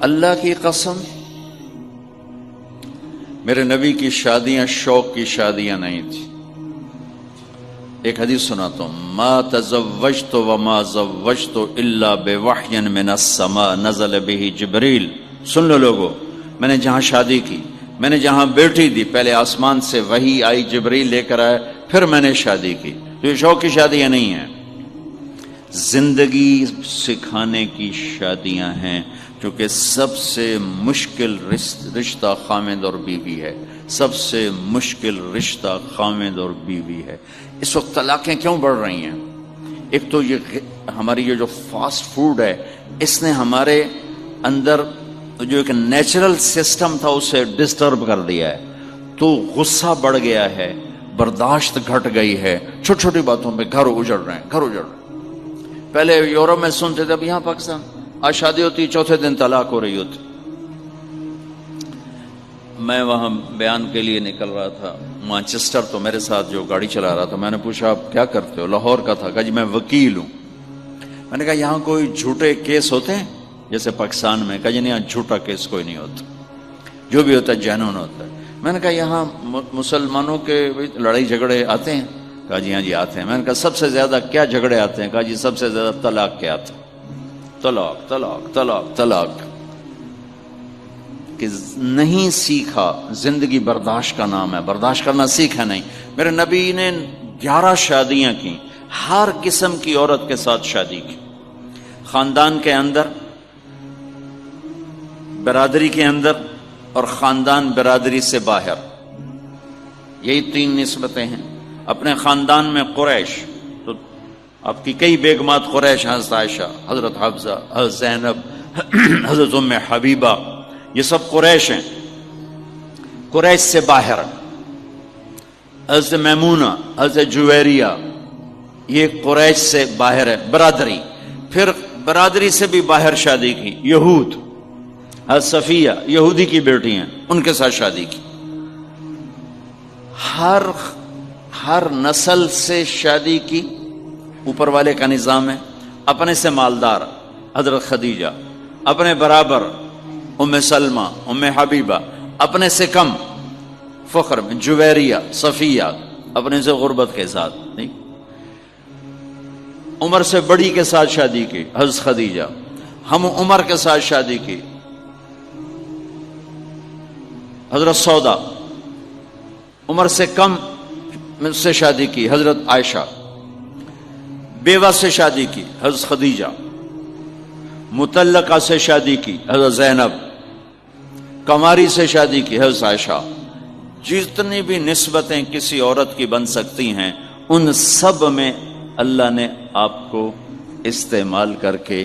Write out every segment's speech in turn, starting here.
اللہ کی قسم میرے نبی کی شادیاں شوق کی شادیاں نہیں تھی. ایک حدیث سناتا ہوں. ما تزوجت وما زوجت الا بوحی من السماء نزل به جبریل. سن لو لوگو، میں نے جہاں شادی کی، میں نے جہاں بیٹی دی، پہلے آسمان سے وحی آئی، جبریل لے کر آئے، پھر میں نے شادی کی. تو یہ شوق کی شادیاں نہیں ہیں، زندگی سکھانے کی شادیاں ہیں. کیونکہ سب سے مشکل رشتہ خامد اور بیوی ہے، سب سے مشکل رشتہ خامد اور بیوی ہے. اس وقت طلاقیں کیوں بڑھ رہی ہیں؟ ایک تو یہ ہماری یہ جو فاسٹ فوڈ ہے، اس نے ہمارے اندر جو ایک نیچرل سسٹم تھا اسے ڈسٹرب کر دیا ہے. تو غصہ بڑھ گیا ہے، برداشت گھٹ گئی ہے، چھوٹی چھوٹی باتوں پہ گھر اجڑ رہے ہیں، گھر اجڑ رہے ہیں. پہلے یورپ میں سنتے تھے، اب یہاں پاکستان آج شادی ہوتی چوتھے دن طلاق ہو رہی ہوتی. میں وہاں بیان کے لیے نکل رہا تھا مانچسٹر، تو میرے ساتھ جو گاڑی چلا رہا تھا، میں نے پوچھا آپ کیا کرتے ہو؟ لاہور کا تھا. کہا جی میں وکیل ہوں. میں نے کہا یہاں کوئی جھوٹے کیس ہوتے ہیں جیسے پاکستان میں؟ کہا جی نہیں، یہاں جھوٹا کیس کوئی نہیں ہوتا، جو بھی ہوتا ہے جینون ہوتا ہے. میں نے کہا یہاں مسلمانوں کے لڑائی جھگڑے آتے ہیں؟ کہا جی ہاں جی آتے ہیں. میں نے کہا سب سے زیادہ کیا جھگڑے آتے ہیں؟ کہا جی سب سے زیادہ طلاق کے آتے ہیں. طلاق طلاق طلاق طلاق. کہ نہیں سیکھا، زندگی برداشت کا نام ہے، برداشت کرنا سیکھا نہیں. میرے نبی نے 11 شادیاں کی، ہر قسم کی عورت کے ساتھ شادی کی. خاندان کے اندر، برادری کے اندر، اور خاندان برادری سے باہر. یہی 3 نسبتیں ہیں. اپنے خاندان میں قریش، تو آپ کی کئی بیگمات قریش، حضرت عائشہ، حضرت حفصہ، حضرت زینب، حضرت ام حبیبہ، یہ سب قریش ہیں. قریش سے باہر حضرت میمونہ، حضرت جویریہ، یہ قریش سے باہر ہے برادری. پھر برادری سے بھی باہر شادی کی یہود، حضرت صفیہ یہودی کی بیٹی ہیں، ان کے ساتھ شادی کی. ہر نسل سے شادی کی. اوپر والے کا نظام ہے. اپنے سے مالدار حضرت خدیجہ، اپنے برابر ام سلمہ، ام حبیبہ، اپنے سے کم فخر میں جویریہ، صفیہ، اپنے سے غربت کے ساتھ نہیں. عمر سے بڑی کے ساتھ شادی کی حضرت خدیجہ. ہم عمر کے ساتھ شادی کی حضرت سودا. عمر سے کم سے شادی کی حضرت عائشہ. بیوہ سے شادی کی حضرت خدیجہ. مطلقہ سے شادی کی حضرت زینب. کماری سے شادی کی حضرت عائشہ. جتنی بھی نسبتیں کسی عورت کی بن سکتی ہیں، ان سب میں اللہ نے آپ کو استعمال کر کے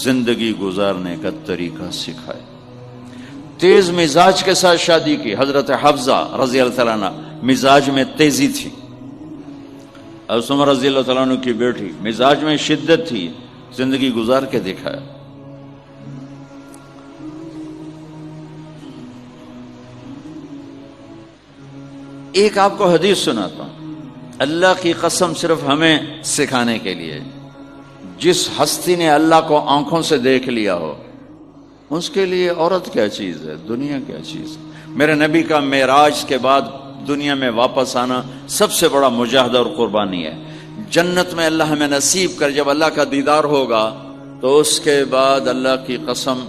زندگی گزارنے کا طریقہ سکھایا. تیز مزاج کے ساتھ شادی کی حضرت حفصہ رضی اللہ تعالیٰ عنہ، مزاج میں تیزی تھی. حضرت عمر رضی اللہ تعالیٰ عنہ کی بیٹی، مزاج میں شدت تھی، زندگی گزار کے دکھایا. ایک آپ کو حدیث سناتا ہوں، اللہ کی قسم صرف ہمیں سکھانے کے لیے. جس ہستی نے اللہ کو آنکھوں سے دیکھ لیا ہو، اس کے لیے عورت کیا چیز ہے، دنیا کیا چیز ہے. میرے نبی کا معراج کے بعد دنیا میں واپس آنا سب سے بڑا مجاہدہ اور قربانی ہے. جنت میں اللہ ہمیں نصیب کر، جب اللہ کا دیدار ہوگا تو اس کے بعد اللہ کی قسم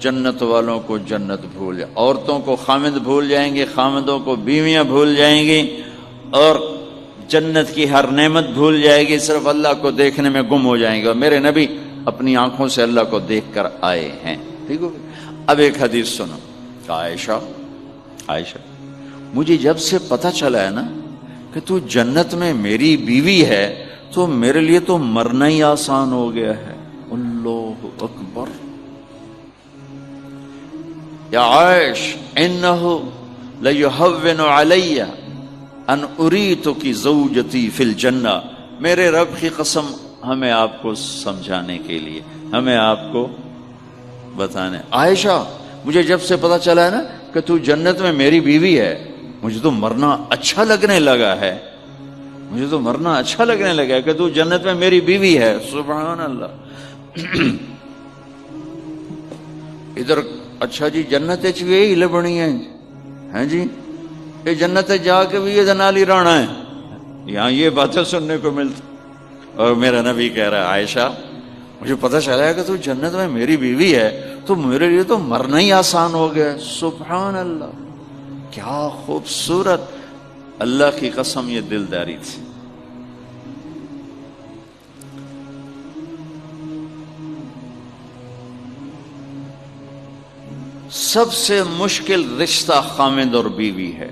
جنت والوں کو جنت بھول جائے، عورتوں کو خامد بھول جائیں گے، خامدوں کو بیویاں بھول جائیں گی، اور جنت کی ہر نعمت بھول جائے گی، صرف اللہ کو دیکھنے میں گم ہو جائیں گے. اور میرے نبی اپنی آنکھوں سے اللہ کو دیکھ کر آئے ہیں. ٹھیک ہو. اب ایک حدیث سنو. عائشہ مجھے جب سے پتہ چلا ہے نا کہ تو جنت میں میری بیوی ہے، تو میرے لیے تو مرنا ہی آسان ہو گیا ہے. اللہ اکبر. یا عائش انہ لیہون علی ان اریتک زوجتی فی الجنہ. میرے رب کی قسم، ہمیں آپ کو سمجھانے کے لیے، ہمیں آپ کو بتانے. عائشہ مجھے جب سے پتا چلا ہے نا کہ تو جنت میں میری بیوی ہے، مجھے تو مرنا اچھا لگنے لگا ہے. مجھے تو مرنا اچھا لگنے لگا ہے کہ تو جنت میں میری بیوی ہے. سبحان اللہ. ادھر اچھا جی جنت یہی لبنی ہیں جی، یہ جنت جا کے بھی یہ نال ہی رہنا ہے، یہاں یہ باتیں سننے کو ملتی. اور میرا نبی کہہ رہا ہے عائشہ مجھے پتہ چلا ہے کہ تو جنت میں میری بیوی ہے تو میرے لیے تو مرنا ہی آسان ہو گیا. سبحان اللہ، کیا خوبصورت، اللہ کی قسم یہ دلداری تھی. سب سے مشکل رشتہ خامند اور بیوی ہے.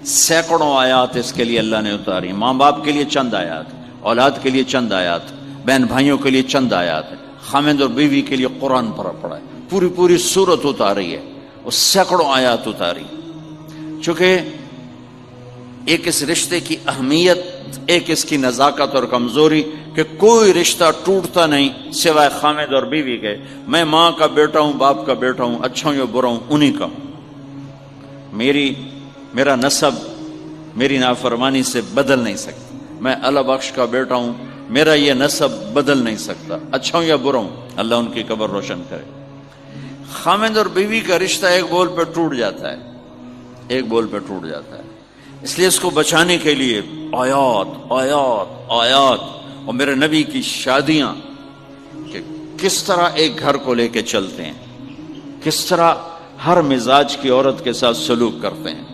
سینکڑوں آیات اس کے لیے اللہ نے اتاری. ماں باپ کے لیے چند آیات، اولاد کے لیے چند آیات، بہن بھائیوں کے لیے چند آیات، خامند اور بیوی کے لیے قرآن پڑھا ہے، پوری سورت اتاری ہے، وہ سینکڑوں آیات اتاری. چونکہ ایک اس رشتے کی اہمیت، ایک اس کی نزاکت اور کمزوری کہ کوئی رشتہ ٹوٹتا نہیں سوائے خامد اور بیوی کے. میں ماں کا بیٹا ہوں، باپ کا بیٹا ہوں، اچھا ہوں یا برا ہوں، انہی کا ہوں. میرا نسب میری نافرمانی سے بدل نہیں سکتا. میں اللہ بخش کا بیٹا ہوں، میرا یہ نسب بدل نہیں سکتا، اچھا ہوں یا برا ہوں. اللہ ان کی قبر روشن کرے. خامد اور بیوی کا رشتہ ایک بول پہ ٹوٹ جاتا ہے، ایک بول پہ ٹوٹ جاتا ہے. اس لیے اس کو بچانے کے لیے آیات آیات آیات. اور میرے نبی کی شادیاں کہ کس طرح ایک گھر کو لے کے چلتے ہیں، کس طرح ہر مزاج کی عورت کے ساتھ سلوک کرتے ہیں.